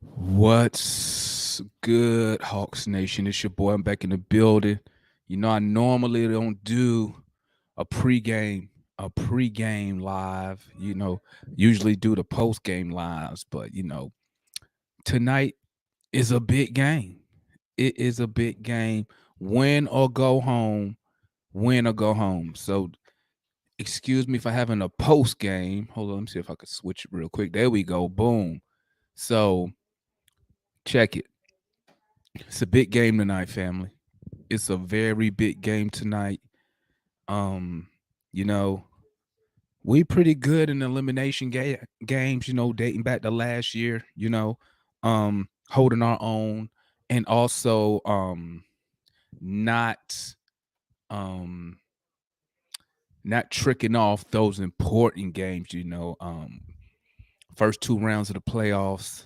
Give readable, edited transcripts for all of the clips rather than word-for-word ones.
What's good, Hawks Nation? It's your boy. I'm back in the building. I normally don't do a pregame, a pregame live. Usually do the postgame lives, but tonight is a big game. It is a big game. Win or go home. Win or go home. So excuse me for having a post game. Hold on, let me see if I could switch it real quick. There we go. Boom. So check it. It's a big game tonight, family. It's a very big game tonight. Um, you know, we pretty good in elimination games, dating back to last year, holding our own and also not um not tricking off those important games, first two rounds of the playoffs.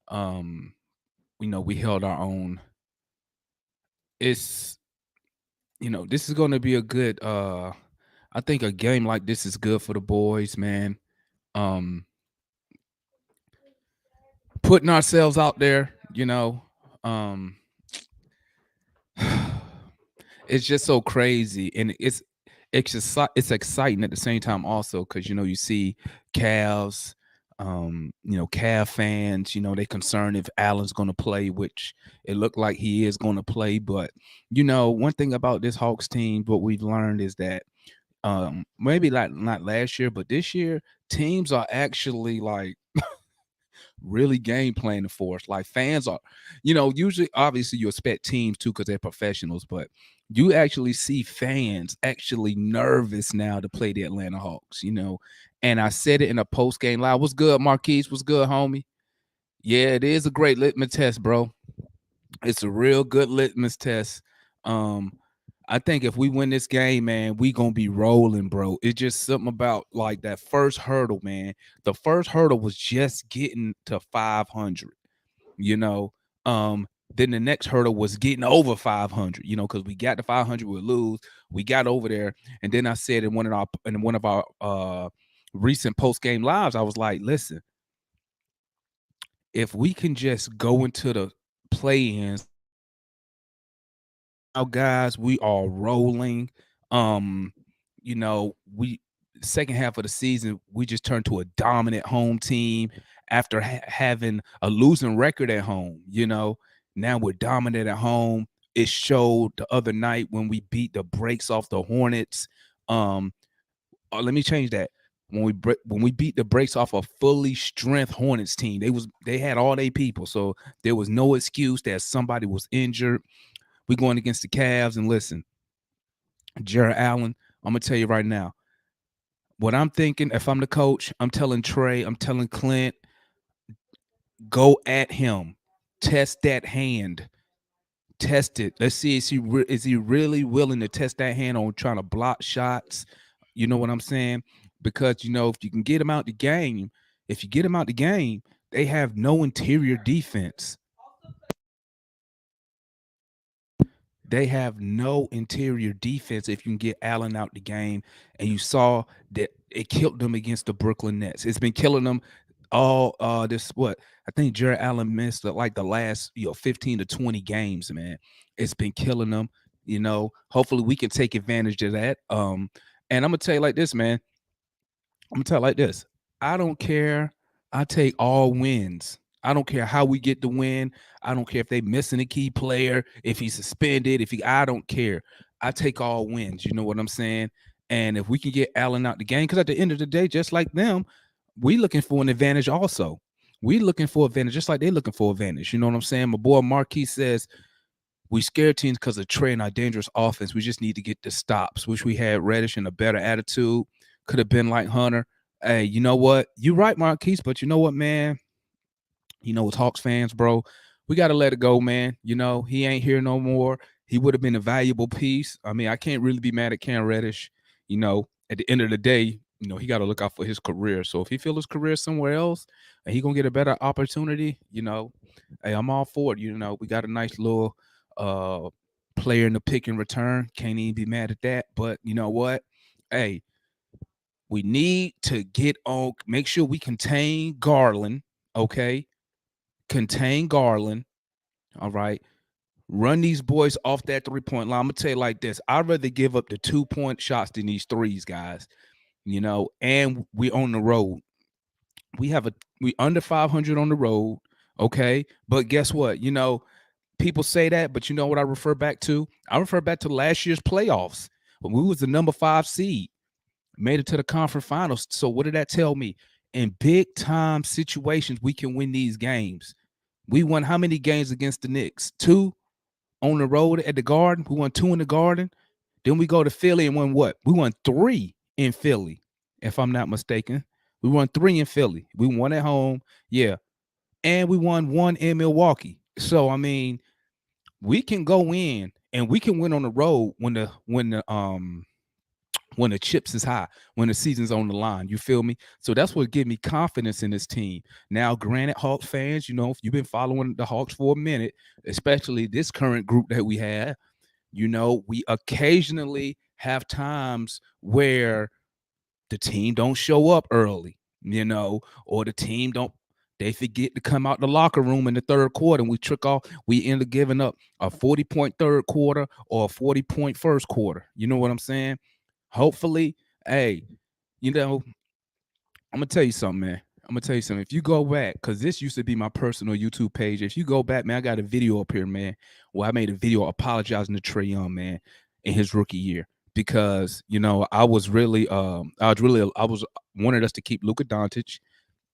Um, we held our own. It's this is going to be a good I think a game like this is good for the boys, man. Um Putting ourselves out there, um it's just so crazy and it's exciting at the same time also cuz you see Cavs Cav fans, they concerned if Allen's going to play, which it looked like he is going to play, but one thing about this Hawks team what we've learned is that maybe like not last year, but this year teams are actually like really game planning for us. Like fans are, usually obviously you expect teams too because they're professionals, but you actually see fans actually nervous now to play the Atlanta Hawks. And I said it in a post game live. What's good, Marquise? What's good, homie? Yeah, it is a great litmus test, bro. It's a real good litmus test. Um, I think if we win this game, man, we gonna be rolling, bro. It's just something about like that first hurdle, man. The first hurdle was just getting to 500, you know. Then the next hurdle was getting over 500, because we got to 500, we lose. We got over there, and then I said in one of our recent post game lives, I was like, listen, if we can just go into the play-ins now, guys, we are rolling. We second half of the season, we just turned to a dominant home team after having a losing record at home. Now we're dominant at home. It showed the other night when we beat the brakes off the Hornets. Um, Let me change that. When we beat the brakes off a fully strength Hornets team, they had all their people, so there was no excuse that somebody was injured. We going against the Cavs, and listen, Jared Allen, I'm gonna tell you right now, what I'm thinking. If I'm the coach, I'm telling Trey, I'm telling Clint, go at him, test that hand, test it. Let's see, is he really willing to test that hand on trying to block shots? You know what I'm saying? Because if you can get him out the game, if you get him out the game, they have no interior defense. They have no interior defense if you can get Allen out the game. And you saw that it killed them against the Brooklyn Nets. It's been killing them all this what I think Jared Allen missed like the last 15 to 20 games, man. It's been killing them. Hopefully we can take advantage of that. And I'm gonna tell you like this, man. I'm gonna tell you like this. I don't care. I take all wins. I don't care how we get the win. I don't care if they missing a key player, if he's suspended, I don't care. I take all wins. You know what I'm saying? And if we can get Allen out the game, because at the end of the day, just like them, we looking for an advantage also. We looking for advantage, just like they looking for advantage. You know what I'm saying? My boy Marquis says we scared teams because of Trey and our dangerous offense. We just need to get the stops. Wish we had Reddish and a better attitude. Could have been like Hunter. Hey, you know what? You're right, Marquise, but you know what, man? As Hawks fans, bro, we got to let it go, man. He ain't here no more. He would have been a valuable piece. I mean, I can't really be mad at Cam Reddish. At the end of the day, he got to look out for his career. So if he feel his career somewhere else and he going to get a better opportunity, hey, I'm all for it. We got a nice little uh player in the pick and return. Can't even be mad at that. But you know what? Hey, we need to make sure we contain Garland, okay? contain Garland. All right. Run these boys off that 3-point line. I'm gonna tell you like this. I'd rather give up the 2-point shots than these threes, guys. And we on the road. We under 500 on the road. Okay. But guess what? People say that, but you know what I refer back to? I refer back to last year's playoffs when we was the number 5 seed, made it to the conference finals. So what did that tell me? In big time situations, we can win these games. We won how many games against the Knicks? 2 on the road at the Garden. We won 2 in the Garden. Then we go to Philly and won what? We won 3 in Philly, if I'm not mistaken. We won 3 in Philly. We won at home. Yeah. And we won 1 in Milwaukee. So I mean, we can go in and we can win on the road when the chips is high, when the season's on the line. You feel me? So that's what give me confidence in this team. Now, granted, Hawks fans, if you've been following the Hawks for a minute, especially this current group that we have, we occasionally have times where the team don't show up early, or the team don't they forget to come out the locker room in the third quarter and we end up giving up a 40-point third quarter or a 40-point first quarter. You know what I'm saying? Hopefully, hey, I'm gonna tell you something, man. I'm gonna tell you something. If you go back, because this used to be my personal YouTube page. If you go back, man, I got a video up here, man, where I made a video apologizing to Trae Young, man, in his rookie year. Because I was wanted us to keep Luka Doncic,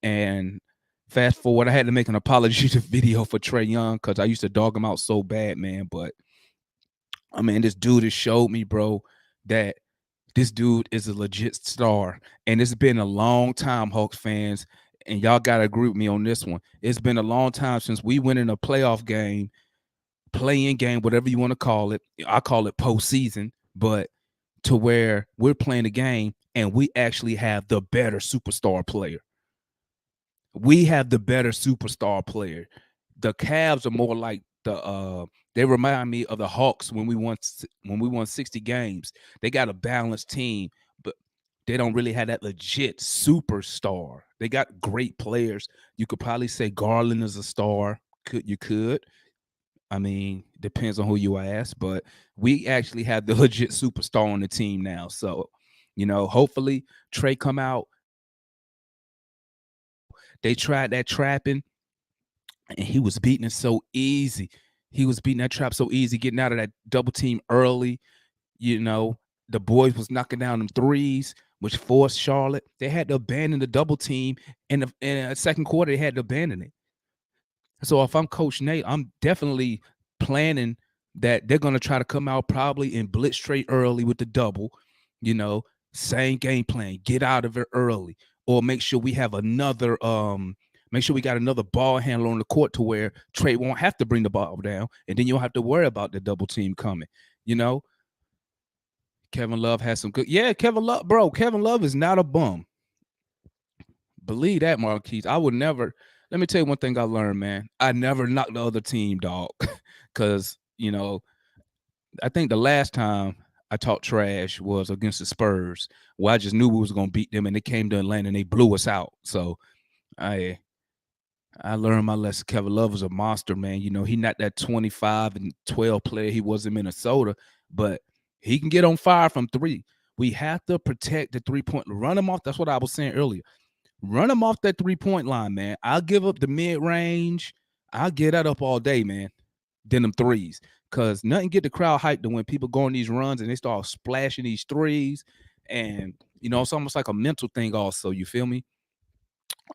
and fast forward, I had to make an apology video for Trae Young because I used to dog him out so bad, man. But I mean, this dude has showed me, bro, that this dude is a legit star. And it's been a long time, Hawks fans, and y'all got to agree with me on this one. It's been a long time since we went in a playoff game, play-in game, whatever you want to call it. I call it postseason, but to where we're playing a game and we actually have the better superstar player. We have the better superstar player. The Cavs are more like they remind me of the Hawks when we won 60 games. They got a balanced team, but they don't really have that legit superstar. They got great players. You could probably say Garland is a star. You could. I mean, depends on who you ask, but we actually have the legit superstar on the team now. So, hopefully Trae come out. They tried that trapping, and he was beating it so easy. He was beating that trap so easy, getting out of that double team early. The boys was knocking down them threes, which forced Charlotte. They had to abandon the double team in the second quarter. They had to abandon it. So if I'm Coach Nate, I'm definitely planning that they're going to try to come out probably and blitz straight early with the double, same game plan, get out of it early, or make sure we have make sure we got another ball handler on the court to where Trae won't have to bring the ball down, and then you don't have to worry about the double team coming, Kevin Love has some good. Yeah, Kevin Love is not a bum. Believe that, Marquise. I would never. Let me tell you one thing I learned, man. I never knocked the other team, dog. Because, I think the last time I talked trash was against the Spurs, where I just knew we was going to beat them, and they came to Atlanta and they blew us out. So I learned my lesson. Kevin Love was a monster, man. He not that 25 and 12 player he was in Minnesota, but he can get on fire from three. We have to protect the 3-point, run him off. That's what I was saying earlier. Run him off that 3-point line, man. I'll give up the mid-range. I'll get that up all day, man. Then them threes. Because nothing get the crowd hyped to when people go on these runs and they start splashing these threes. And, it's almost like a mental thing also. You feel me?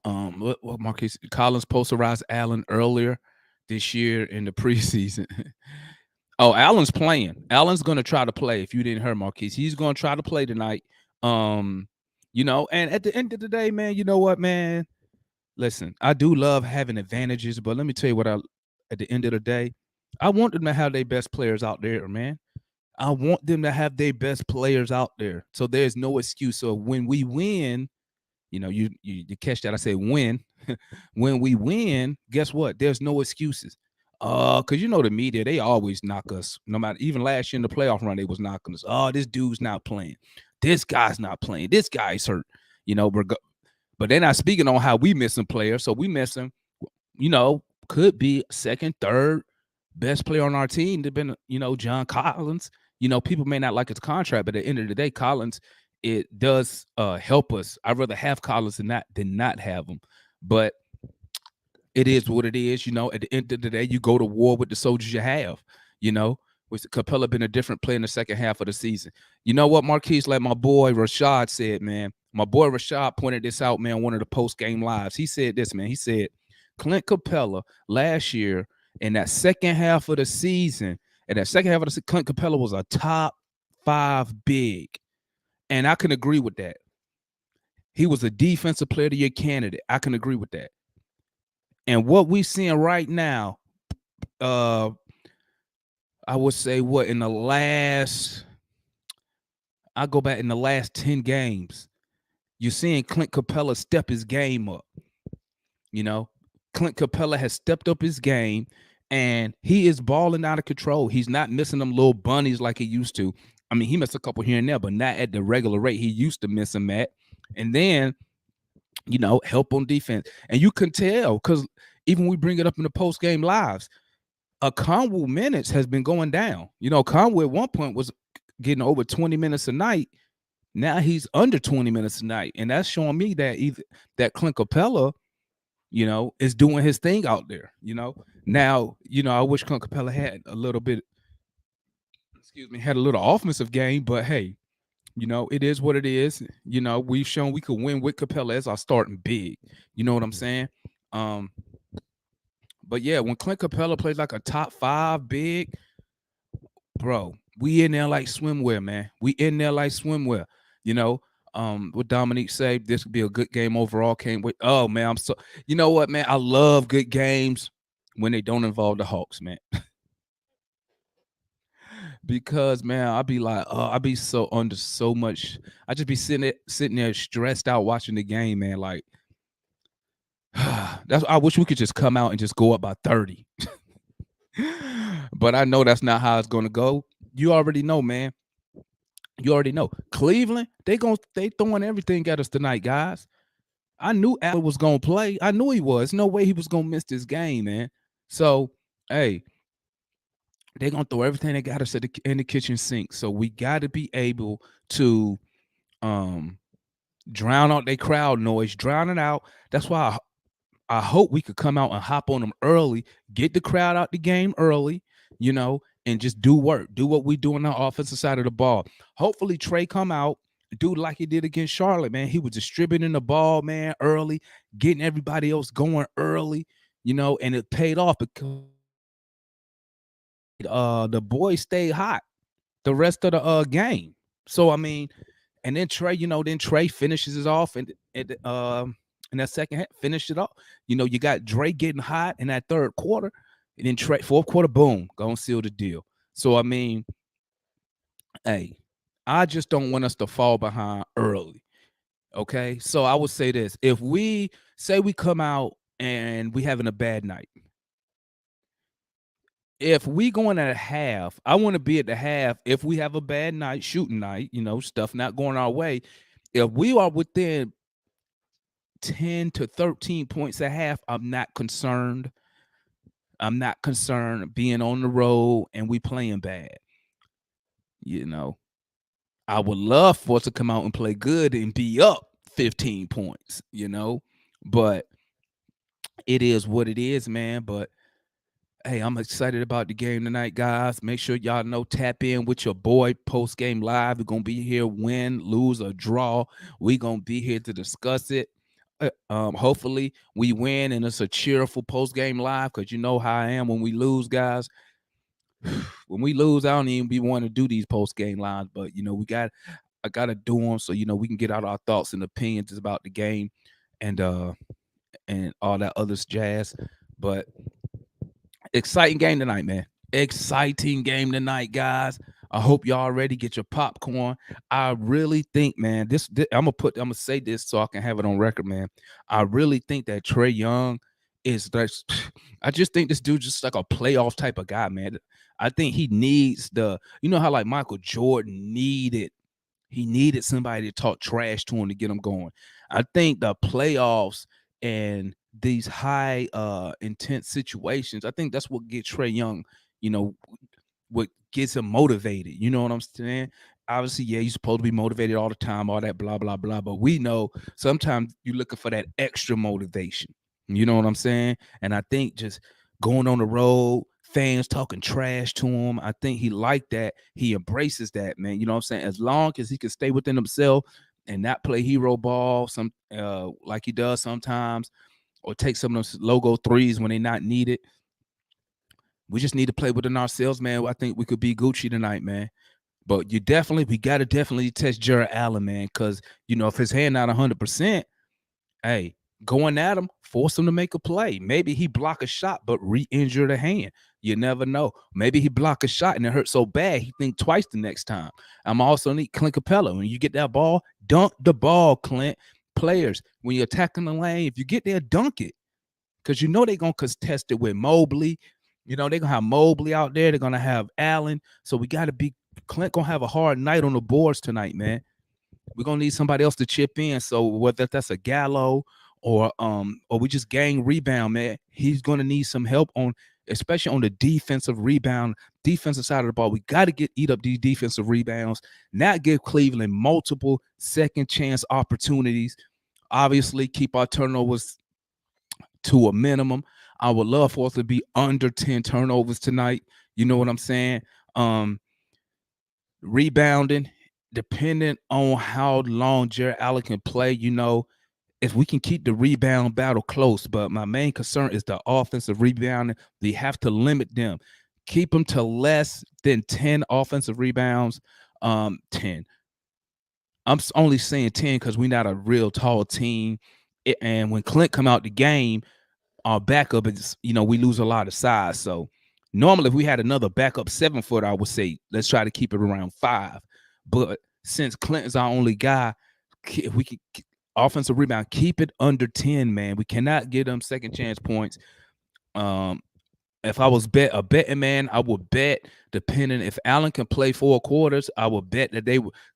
What Marcus Collins posterized Allen earlier this year in the preseason. Oh, Allen's playing. Allen's going to try to play. If you didn't hear Marquise, he's going to try to play tonight. And at the end of the day, man, you know what, man? Listen, I do love having advantages, but let me tell you at the end of the day, I want them to have their best players out there, man. I want them to have their best players out there. So there's no excuse. So when we win, you catch that. I say win. When we win, guess what? There's no excuses. Because the media, they always knock us. No matter, even last year in the playoff run, they was knocking us. Oh, this dude's not playing. This guy's not playing. This guy's hurt. But they're not speaking on how we missing players. So we missing, could be second, third best player on our team. They've been, John Collins. People may not like his contract, but at the end of the day, Collins, it does help us. I'd rather have Collins than not have him. But it is what it is. At the end of the day, you go to war with the soldiers you have. You know, with Capella been a different player in the second half of the season. You know what, Marquise, like my boy Rashad said, man. My boy Rashad pointed this out, man, one of the post-game lives. He said this, man. He said Clint Capella last year in that second half of the season, Clint Capella was a top 5 big. And I can agree with that. He was a defensive player of the year candidate. I can agree with that. And what we seeing right now, I would say I go back in the last 10 games, you're seeing Clint Capella step his game up. Clint Capella has stepped up his game, and he is balling out of control. He's not missing them little bunnies like he used to. I mean, he missed a couple here and there, but not at the regular rate he used to miss them at. And then, help on defense. And you can tell because even we bring it up in the post-game lives, Conwell minutes has been going down. Conwell at one point was getting over 20 minutes a night. Now he's under 20 minutes a night. And that's showing me that Clint Capella, is doing his thing out there. Now, I wish Clint Capella had a little offensive game, but hey, it is what it is. We've shown we could win with Capella as our starting big. You know what I'm saying? But yeah, when Clint Capella plays like a top 5 big, bro, we in there like swimwear, man. We in there like swimwear. What Dominique said, this would be a good game overall. Can't wait. Oh man, you know what, man? I love good games when they don't involve the Hawks, man. Because man, I'll be like, I'll be so under so much. I just be sitting there stressed out watching the game, man. Like, I wish we could just come out and just go up by 30. But I know that's not how it's gonna go. You already know, man. You already know. Cleveland, they throwing everything at us tonight, guys. I knew Allen was gonna play. I knew he was. No way he was gonna miss this game, man. So, hey, they're gonna throw everything they got us in the kitchen sink. So we got to be able to drown out their crowd noise, drown it out. That's why I hope we could come out and hop on them early, get the crowd out the game early, and just do work, do what we do on the offensive side of the ball. Hopefully Trey come out, do like he did against Charlotte, man. He was distributing the ball, man, early, getting everybody else going early, and it paid off because the boys stayed hot the rest of the game. So I mean, and then Trey, finishes it off and in that second half, finished it off. You got Dre getting hot in that third quarter, and then Trey, fourth quarter, boom, go and seal the deal. So I mean, hey, I just don't want us to fall behind early. Okay. So I would say this: if we say we come out and we having a bad night, if we going at a half, I want to be at the half. If we have a bad night, shooting night, stuff not going our way, if we are within 10 to 13 points a half, I'm not concerned. I'm not concerned being on the road and we playing bad. I would love for us to come out and play good and be up 15 points, but it is what it is, man. But hey, I'm excited about the game tonight, guys. Make sure y'all know, tap in with your boy post-game live. We're going to be here, win, lose, or draw. We're going to be here to discuss it. Hopefully we win and it's a cheerful post-game live, because you know how I am when we lose, guys. When we lose, I don't even be wanting to do these post-game lives, but I gotta do them so we can get out our thoughts and opinions about the game and all that other jazz. But exciting game tonight, man. Exciting game tonight, guys. I hope y'all ready. Get your popcorn. I really think, man, this I'm gonna say this so I can have it on record, man. I really think that Trey Young is I just think this dude just like a playoff type of guy, man. I think he needs how like Michael Jordan needed somebody to talk trash to him to get him going. I think the playoffs and these high intense situations. I think that's what gets Trey Young, you know, what gets him motivated. You know what I'm saying? Obviously, yeah, you're supposed to be motivated all the time, all that blah blah blah. But we know sometimes you're looking for that extra motivation. You know what I'm saying? And I think just going on the road, fans talking trash to him, I think he liked that. He embraces that, man. You know what I'm saying? As long as he can stay within himself and not play hero ball, some like he does sometimes, or take some of those logo threes when they're not needed. We just need to play within ourselves, man. I think we could be Gucci tonight, man. But we got to definitely test Jared Allen, man, because if his hand not 100%, hey, going at him, force him to make a play. Maybe he block a shot, but re-injure the hand. You never know. Maybe he block a shot and it hurt so bad he think twice the next time. I'm also need Clint Capella. When you get that ball, dunk the ball, Clint. Players, when you're attacking the lane, if you get there, dunk it. Because they're going to contest it with Mobley. They're going to have Mobley out there. They're going to have Allen. So we got to be Clint going to have a hard night on the boards tonight, man. We're going to need somebody else to chip in. So whether that's a Gallo or we just gang rebound, man, he's going to need some help especially on the defensive side of the ball. We got to eat up these defensive rebounds, not give Cleveland multiple second chance opportunities. Obviously, keep our turnovers to a minimum. I would love for us to be under 10 turnovers tonight. You know what I'm saying? Rebounding, depending on how long Jared Allen can play, if we can keep the rebound battle close. But my main concern is the offensive rebounding. We have to limit them. Keep them to less than 10 offensive rebounds. 10. I'm only saying 10 because we're not a real tall team. And when Clint come out the game, our backup is, we lose a lot of size. So normally if we had another backup 7-foot, I would say let's try to keep it around 5. But since Clinton's our only guy, if we can offensive rebound, keep it under 10, man. We cannot give them second chance points. If I was a betting man, I would bet, depending if Allen can play 4 quarters, I would bet that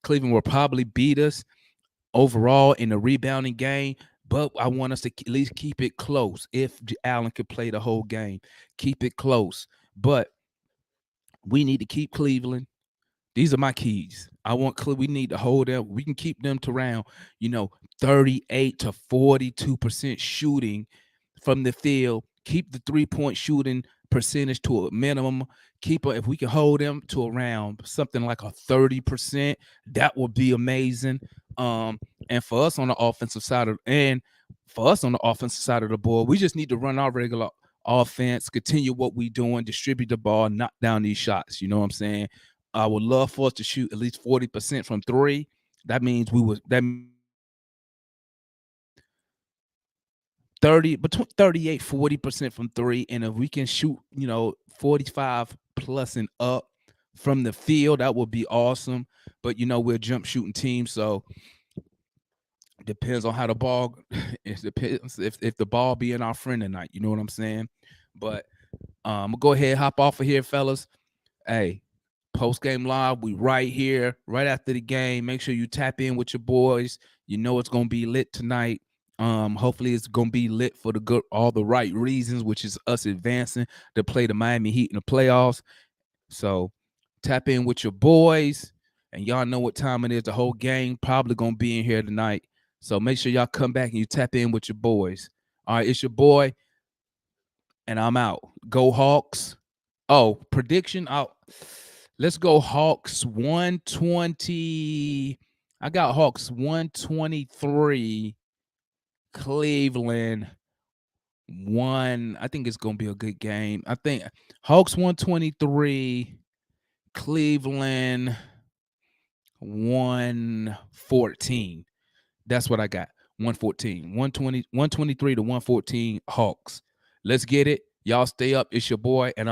Cleveland will probably beat us overall in the rebounding game. But I want us to at least keep it close. If Allen could play the whole game, keep it close. But we need to keep Cleveland. These are my keys. We need to hold them. We can keep them to around, 38 to 42% shooting from the field. Keep the 3-point shooting percentage to a minimum. If we can hold them to around something like a 30%, that would be amazing. And for us on the offensive side of the ball, we just need to run our regular offense, continue what we doing, distribute the ball, knock down these shots. You know what I'm saying? I would love for us to shoot at least 40% from 3. That means between 38, 40% from 3. And if we can shoot, 45 plus and up from the field, that would be awesome. But we're a jump shooting team, so depends on how the ball it depends if the ball be in our friend tonight. You know what I'm saying? But I'm gonna go ahead, hop off of here, fellas. Hey, post game live, we right here, right after the game. Make sure you tap in with your boys. It's gonna be lit tonight. Hopefully it's gonna be lit for all the right reasons, which is us advancing to play the Miami Heat in the playoffs. So tap in with your boys, and y'all know what time it is. The whole gang probably gonna be in here tonight. So make sure y'all come back and you tap in with your boys. All right, it's your boy, and I'm out. Go Hawks. Oh, prediction out. Let's go Hawks 120. I got Hawks 123. Cleveland 1. I think it's going to be a good game. I think Hawks 123. Cleveland 114. That's what I got. 114. 123 to 114 Hawks. Let's get it. Y'all stay up. It's your boy, and I'm